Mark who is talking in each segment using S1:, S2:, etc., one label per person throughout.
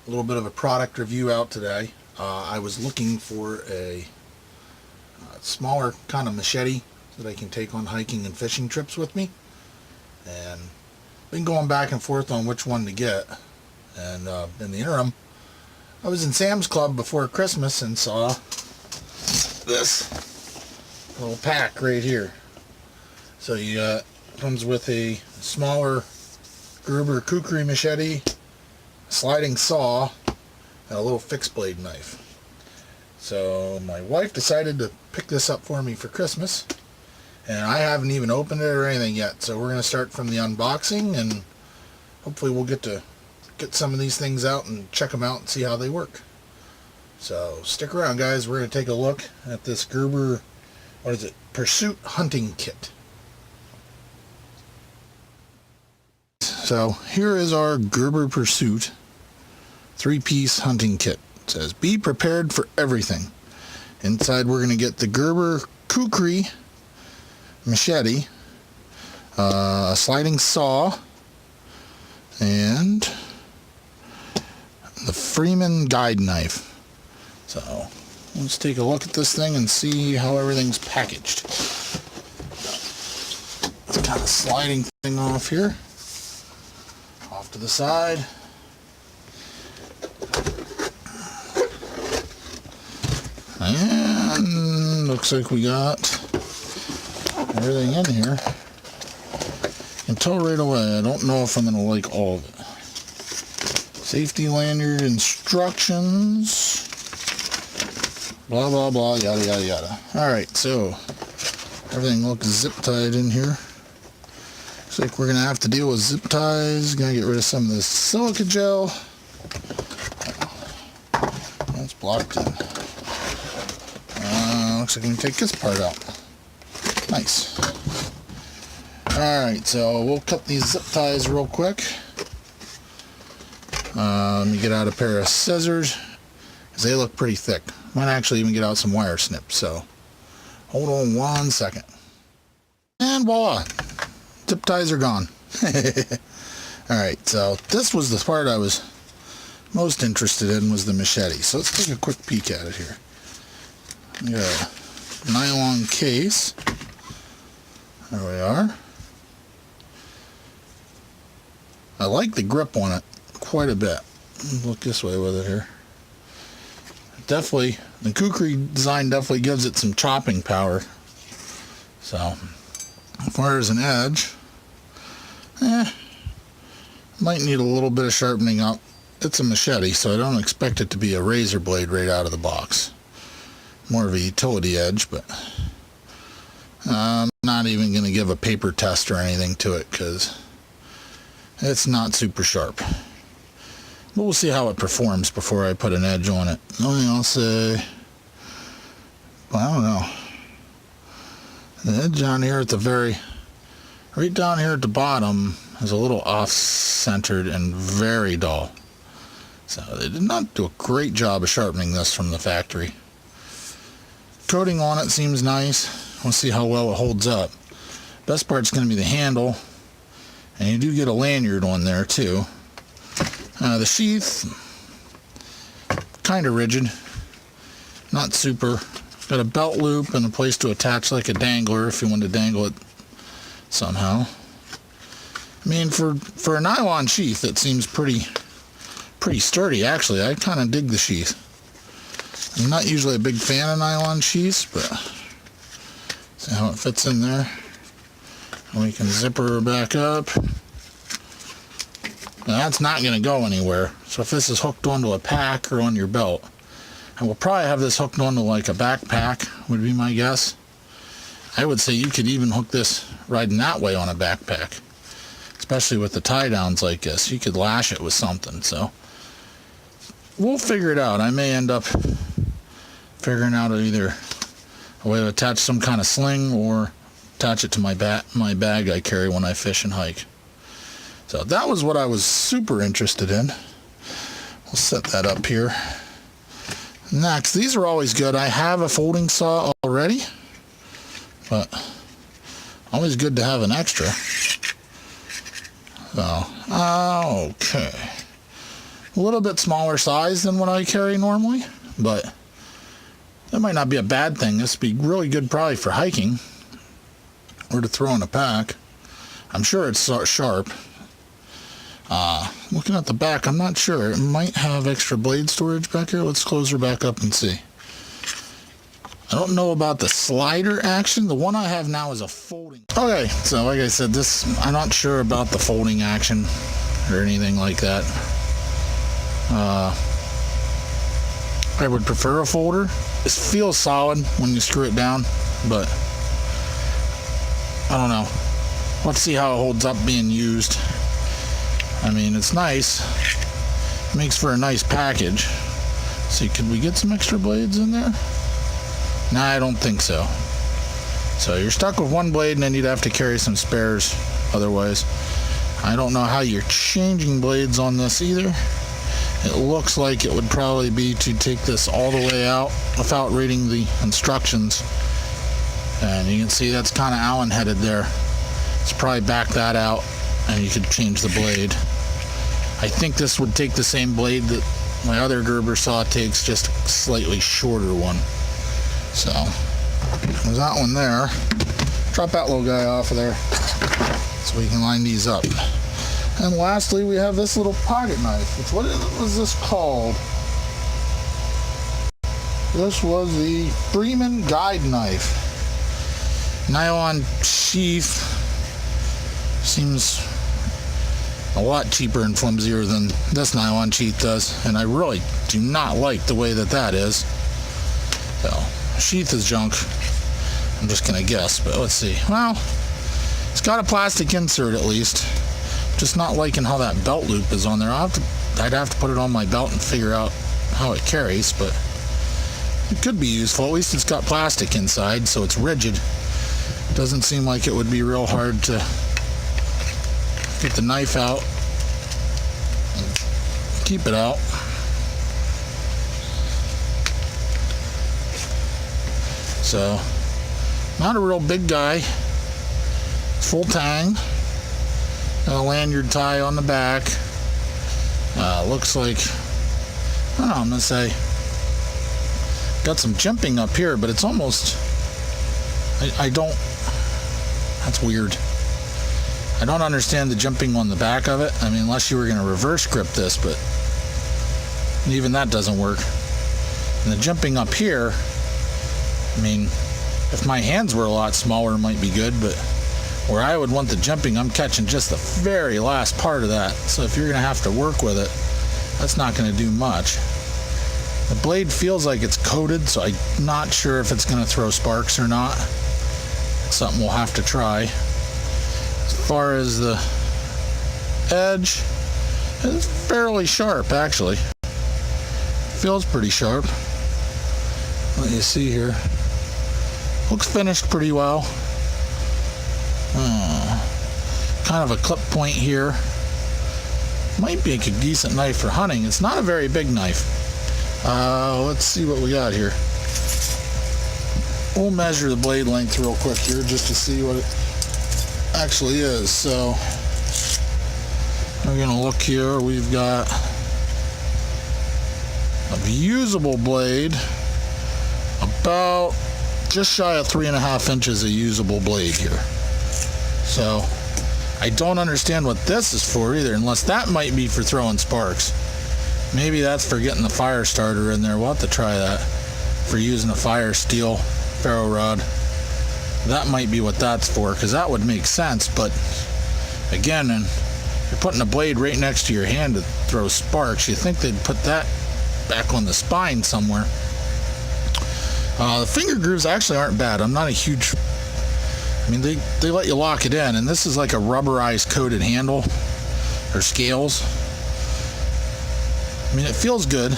S1: a little bit of a product review out today. I was looking for a smaller kind of machete that I can take on hiking and fishing trips with me, and been going back and forth on which one to get. And in the interim, I was in Sam's Club before Christmas and saw this little pack right here. So you comes with a smaller Gerber kukri machete, sliding saw, and a little fixed blade knife. So my wife decided to pick this up for me for Christmas, and I haven't even opened it or anything yet. So we're going to start from the unboxing, and hopefully we'll get to get some of these things out and check them out and see how they work. So stick around, guys. We're going to take a look at this Gerber, Pursuit Hunting Kit. So here is our Gerber Pursuit 3-piece hunting kit. It says, be prepared for everything. Inside we're going to get the Gerber kukri machete, a sliding saw, and the Freeman guide knife. So let's take a look at this thing and see how everything's packaged. It's kind of sliding thing off here. Off to the side. And looks like we got everything in here. You can tell right away, I don't know if I'm going to like all of it. Safety lanyard instructions. Blah, blah, blah, yada, yada, yada. Alright, so everything looks zip tied in here. Looks like we're going to have to deal with zip ties. Going to get rid of some of this silica gel. That's blocked in. Looks like I can take this part out. Nice. Alright, so we'll cut these zip ties real quick. Let me get out a pair of scissors, because they look pretty thick. Might actually even get out some wire snips, so hold on one second. And voila! Zip ties are gone. Alright, so this was the part I was most interested in, was the machete. So let's take a quick peek at it here. We got a nylon case. There we are. I like the grip on it quite a bit. Look this way with it here. Definitely, the kukri design definitely gives it some chopping power. So, as far as an edge, might need a little bit of sharpening up. It's a machete, so I don't expect it to be a razor blade right out of the box. More of a utility edge, but I'm not even going to give a paper test or anything to it because it's not super sharp. But we'll see how it performs before I put an edge on it. The only thing I'll say, well, I don't know. The edge down here at the right down here at the bottom is a little off-centered and very dull. So they did not do a great job of sharpening this from the factory. Coating on it seems nice. We'll see how well it holds up. Best part's going to be the handle, and you do get a lanyard on there too. The sheath, kind of rigid, not super. Got a belt loop and a place to attach like a dangler if you want to dangle it somehow. I mean, for a nylon sheath, it seems pretty sturdy actually. I kind of dig the sheath. I'm not usually a big fan of nylon sheaths, but see how it fits in there. And we can zipper her back up. Now that's not going to go anywhere. So if this is hooked onto a pack or on your belt, and we'll probably have this hooked onto like a backpack, would be my guess. I would say you could even hook this riding that way on a backpack, especially with the tie downs like this. You could lash it with something. So we'll figure it out. I may end up figuring out either a way to attach some kind of sling or attach it to my bag I carry when I fish and hike. So that was what I was super interested in. We'll set that up here. Next, these are always good. I have a folding saw already, but always good to have an extra. So, okay. A little bit smaller size than what I carry normally, but that might not be a bad thing. This would be really good probably for hiking or to throw in a pack. I'm sure it's sharp. Looking at the back, I'm not sure. It might have extra blade storage back here. Let's close her back up and see. I don't know about the slider action. The one I have now is a folding. Okay, so like I said, I'm not sure about the folding action or anything like that. I would prefer a folder. It feels solid when you screw it down, but I don't know. Let's see how it holds up being used. I mean, it's nice. It makes for a nice package. Let's see, could we get some extra blades in there? Nah, I don't think so. So you're stuck with one blade, and then you'd have to carry some spares otherwise. I don't know how you're changing blades on this either. It looks like it would probably be to take this all the way out without reading the instructions. And you can see that's kind of Allen headed there. Let's probably back that out and you could change the blade. I think this would take the same blade that my other Gerber saw takes, just a slightly shorter one. So there's that one there. Drop that little guy off of there so we can line these up. And lastly, we have this little pocket knife. What was this called? This was the Freeman Guide Knife. Nylon sheath. Seems a lot cheaper and flimsier than this nylon sheath does. And I really do not like the way that is. So, sheath is junk. I'm just going to guess, but let's see. Well, it's got a plastic insert at least. Just not liking how that belt loop is on there. I'd have to put it on my belt and figure out how it carries, but it could be useful. At least it's got plastic inside, so it's rigid. Doesn't seem like it would be real hard to get the knife out and keep it out. So, not a real big guy. Full tang. A lanyard tie on the back. Looks like, I don't know, I'm going to say, got some jimping up here, but it's almost, I don't, that's weird. I don't understand the jimping on the back of it. I mean, unless you were going to reverse grip this, but even that doesn't work. And the jimping up here, I mean, if my hands were a lot smaller, it might be good, but where I would want the jimping, I'm catching just the very last part of that. So if you're going to have to work with it, that's not going to do much. The blade feels like it's coated, so I'm not sure if it's going to throw sparks or not. It's something we'll have to try. As far as the edge, it's fairly sharp, actually. Feels pretty sharp. Let you see here. Looks finished pretty well. Kind of a clip point here. Might be a decent knife for hunting. It's not a very big knife. Let's see what we got here. We'll measure the blade length real quick here just to see what it actually is. So we're gonna look here. We've got a usable blade, about just shy of 3.5 inches of usable blade here. So I don't understand what this is for either, unless that might be for throwing sparks. Maybe that's for getting the fire starter in there. We'll have to try that. For using a fire steel ferro rod. That might be what that's for, because that would make sense. But again, and you're putting a blade right next to your hand to throw sparks. You think they'd put that back on the spine somewhere. The finger grooves actually aren't bad. I'm not a huge... I mean, they let you lock it in, and this is like a rubberized coated handle or scales. I mean, it feels good.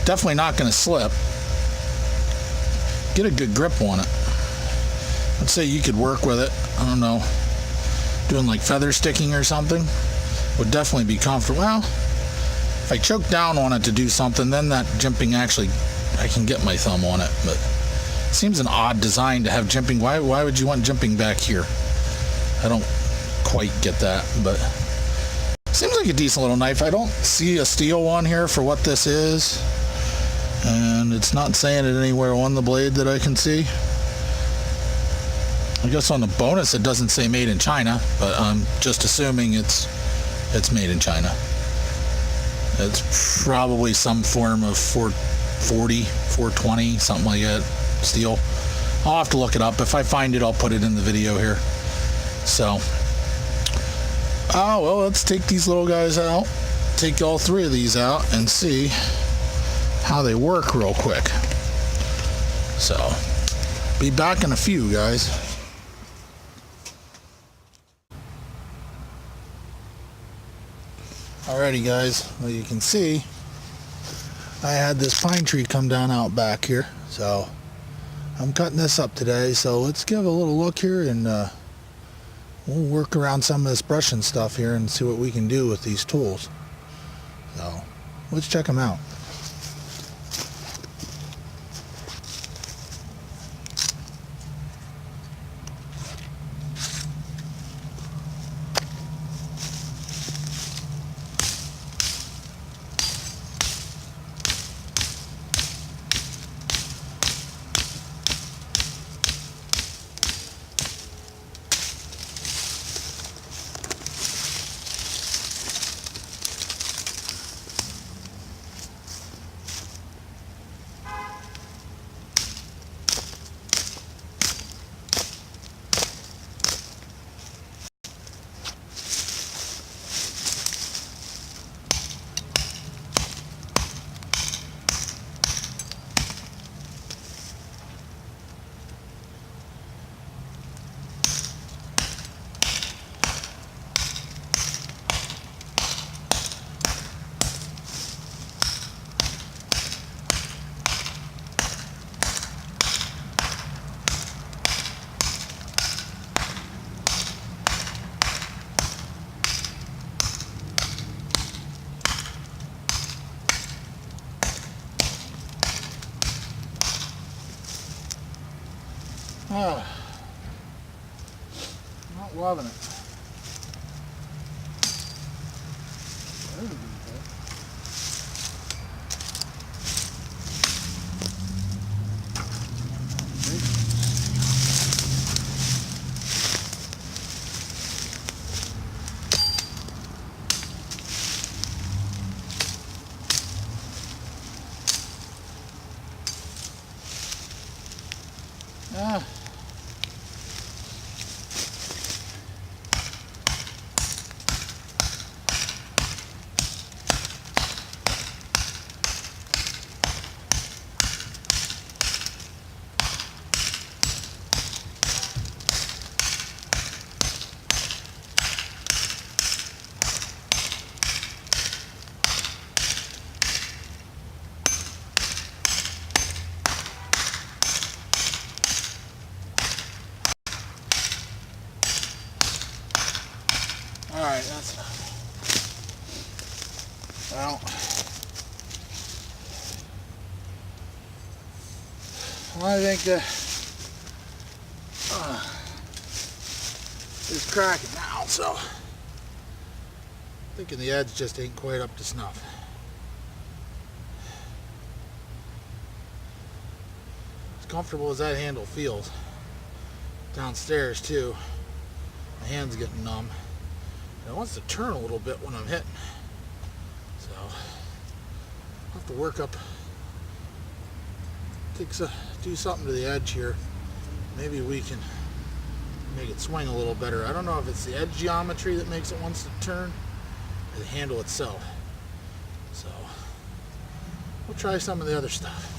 S1: Definitely not going to slip. Get a good grip on it. Let's say you could work with it. I don't know, doing like feather sticking or something would definitely be comfortable. Well, if I choke down on it to do something, then that jimping actually, I can get my thumb on it, but it seems an odd design to have jimping. Why would you want jimping back here? I don't quite get that, but Seems like a decent little knife. I don't see a steel one here for what this is, and it's not saying it anywhere on the blade that I can see. I guess on the bonus it doesn't say made in China, but I'm just assuming it's made in China. It's probably some form of 440, 420, something like that, steel. I'll have to look it up. If I find it, I'll put it in the video here. So, well, let's take these little guys out. Take all three of these out and see how they work real quick. So, be back in a few, guys. Alrighty, guys. Well, you can see I had this pine tree come down out back here, so I'm cutting this up today. So let's give a little look here, and we'll work around some of this brushing stuff here and see what we can do with these tools. So let's check them out. Not loving it. Alright, that's enough. Well, I think it's cracking now, so I'm thinking the edge just ain't quite up to snuff. As comfortable as that handle feels downstairs too, my hand's getting numb. It wants to turn a little bit when I'm hitting, so I'll have to work up, do something to the edge here. Maybe we can make it swing a little better. I don't know if it's the edge geometry that makes it wants to turn, or the handle itself. So we'll try some of the other stuff.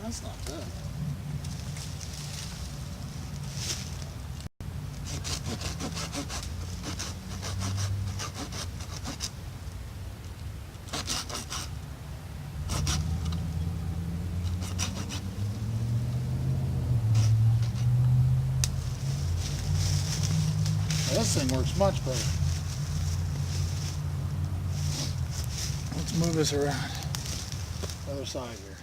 S1: That's not bad. This thing works much better. Let's move this around. Other side here.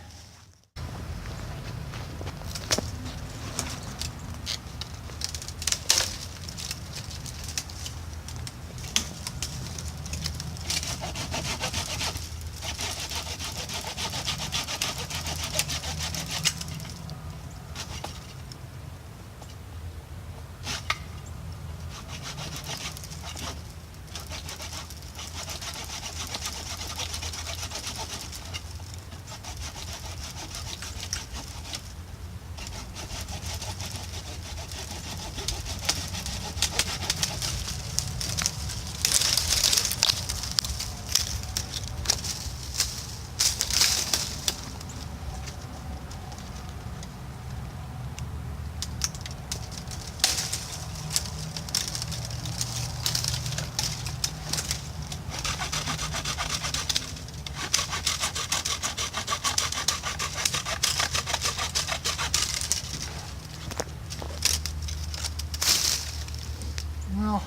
S1: Well,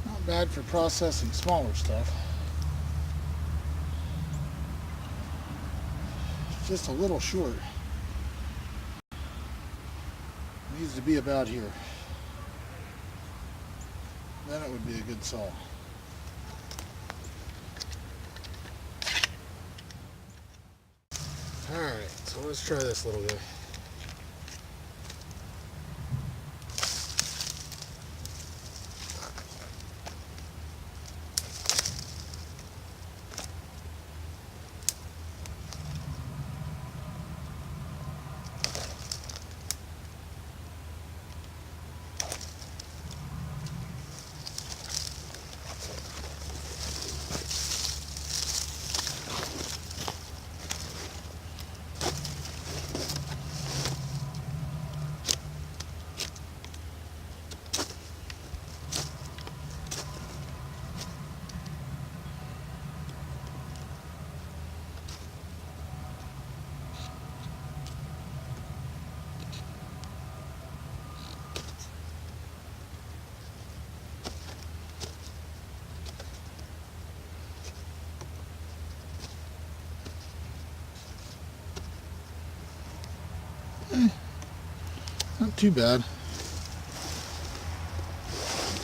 S1: not bad for processing smaller stuff. Just a little short. Needs to be about here. Then it would be a good saw. Alright, so let's try this little guy. Not too bad.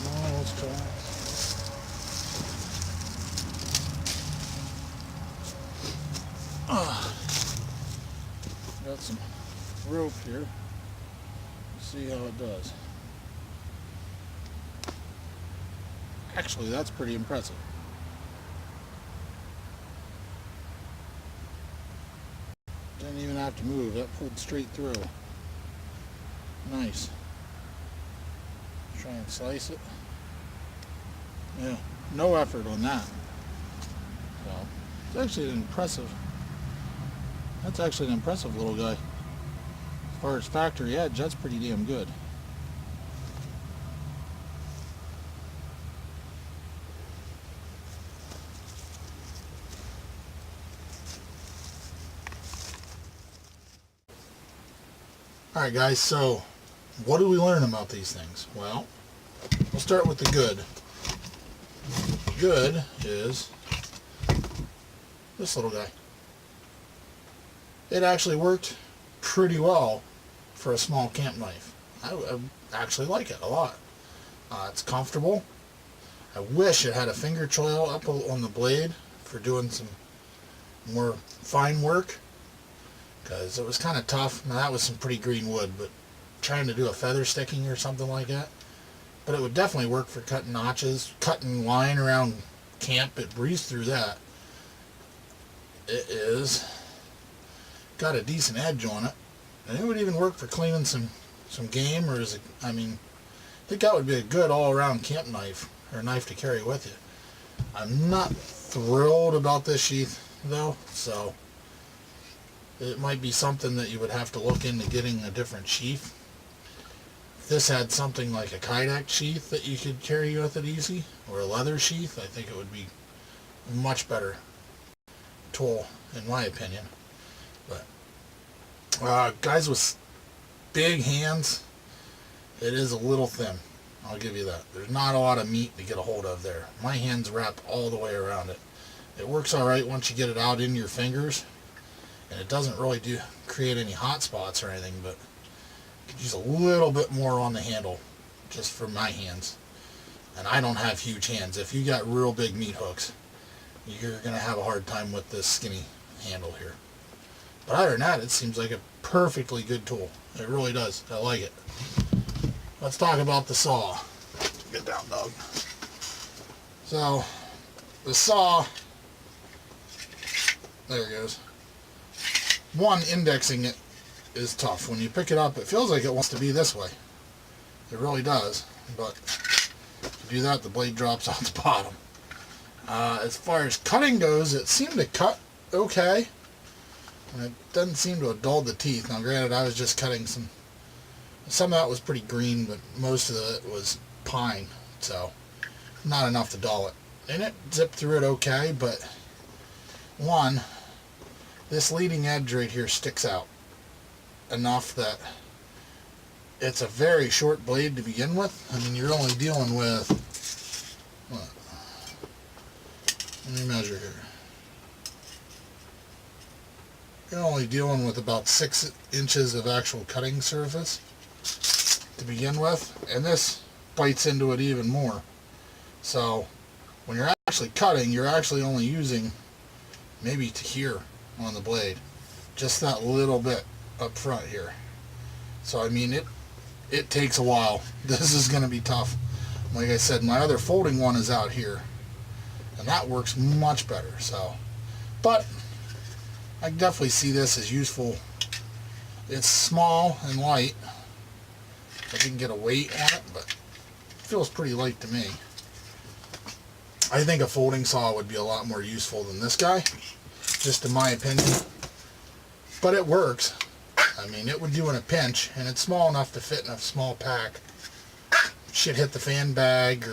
S1: Oh, let's try it. Got some rope here. Let's see how it does. Actually, that's pretty impressive. Didn't even have to move. That pulled straight through. Nice. Try and slice it. Yeah, no effort on that. So, it's actually an impressive. That's actually an impressive little guy. As far as factory edge, that's pretty damn good. Alright guys, so what do we learn about these things? Well, we'll start with the good. Good is this little guy. It actually worked pretty well for a small camp knife. I actually like it a lot. It's comfortable. I wish it had a finger choil up on the blade for doing some more fine work, because it was kind of tough. Now that was some pretty green wood, but trying to do a feather sticking or something like that. But it would definitely work for cutting notches, cutting line around camp. It breezed through that. It is got a decent edge on it, and it would even work for cleaning some game, or is it, I mean, I think that would be a good all-around camp knife, or knife to carry with you. I'm not thrilled about this sheath though, so It might be something that you would have to look into getting a different sheath. If this had something like a Kydex sheath that you could carry with it easy, or a leather sheath, I think it would be a much better tool, in my opinion. But guys with big hands, it is a little thin. I'll give you that. There's not a lot of meat to get a hold of there. My hands wrap all the way around it. It works alright once you get it out in your fingers, and it doesn't really create any hot spots or anything, but you could use a little bit more on the handle, just for my hands. And I don't have huge hands. If you got real big meat hooks, you're going to have a hard time with this skinny handle here. But other than that, it seems like a perfectly good tool. It really does. I like it. Let's talk about the saw. Get down, dog. So, the saw, there it goes. One, indexing it is tough. When you pick it up, it feels like it wants to be this way. It really does. But if you do that, the blade drops off the bottom. As far as cutting goes, it seemed to cut okay. And it doesn't seem to have dulled the teeth. Now, granted, I was just cutting some of that was pretty green, but most of it was pine, so not enough to dull it. And it zipped through it okay, but one, this leading edge right here sticks out enough that it's a very short blade to begin with. I mean, you're only dealing with, what? Let me measure here. You're only dealing with about 6 inches of actual cutting surface to begin with, and this bites into it even more. So when you're actually cutting, you're actually only using maybe to here on the blade, just that little bit up front here. So I mean, it takes a while. This is going to be tough. Like I said, my other folding one is out here, and that works much better. So, but I can definitely see this as useful. It's small and light. I didn't get a weight on it, but it feels pretty light to me. I think a folding saw would be a lot more useful than this guy, just in my opinion. But it works. I mean, it would do in a pinch, and it's small enough to fit in a small pack. Shit hit the fan bag,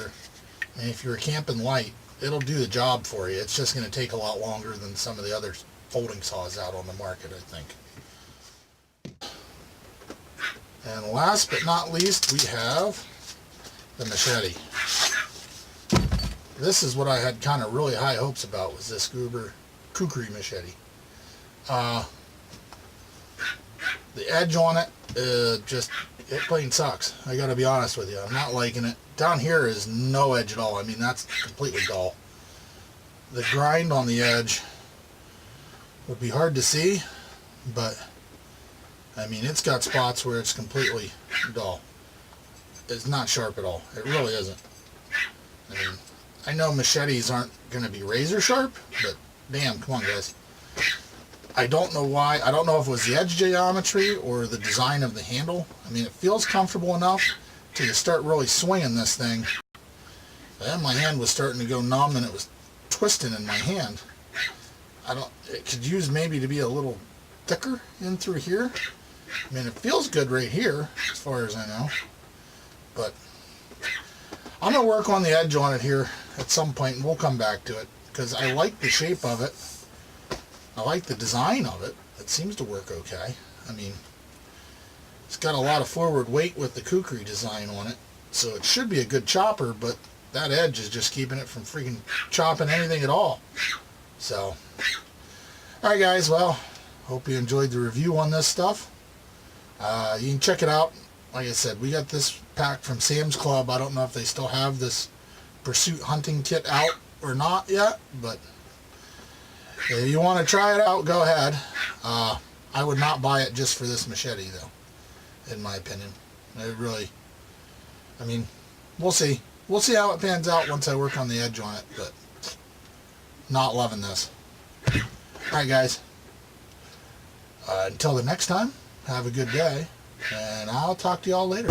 S1: and if you're camping light, it'll do the job for you. It's just going to take a lot longer than some of the other folding saws out on the market, I think. And last but not least, we have the machete. This is what I had kind of really high hopes about, was this Gerber Kukri machete. The edge on it, it plain sucks. I gotta be honest with you. I'm not liking it. Down here is no edge at all. I mean, that's completely dull. The grind on the edge would be hard to see, but I mean, it's got spots where it's completely dull. It's not sharp at all. It really isn't. I mean, I know machetes aren't going to be razor sharp, but damn, come on, guys. I don't know why. I don't know if it was the edge geometry or the design of the handle. I mean, it feels comfortable enough till you start really swinging this thing. And my hand was starting to go numb, and it was twisting in my hand. It could use maybe to be a little thicker in through here. I mean, it feels good right here, as far as I know. But I'm going to work on the edge on it here at some point, and we'll come back to it, because I like the shape of it. I like the design of it. It seems to work okay. I mean, it's got a lot of forward weight with the Kukri design on it, so it should be a good chopper, but that edge is just keeping it from freaking chopping anything at all. So, alright guys, well, hope you enjoyed the review on this stuff. You can check it out. Like I said, we got this pack from Sam's Club. I don't know if they still have this Pursuit Hunting Kit out or not yet, but if you want to try it out, go ahead. I would not buy it just for this machete, though, in my opinion. I mean, we'll see. We'll see how it pans out once I work on the edge on it, but not loving this. Alright guys, until the next time, have a good day, and I'll talk to y'all later.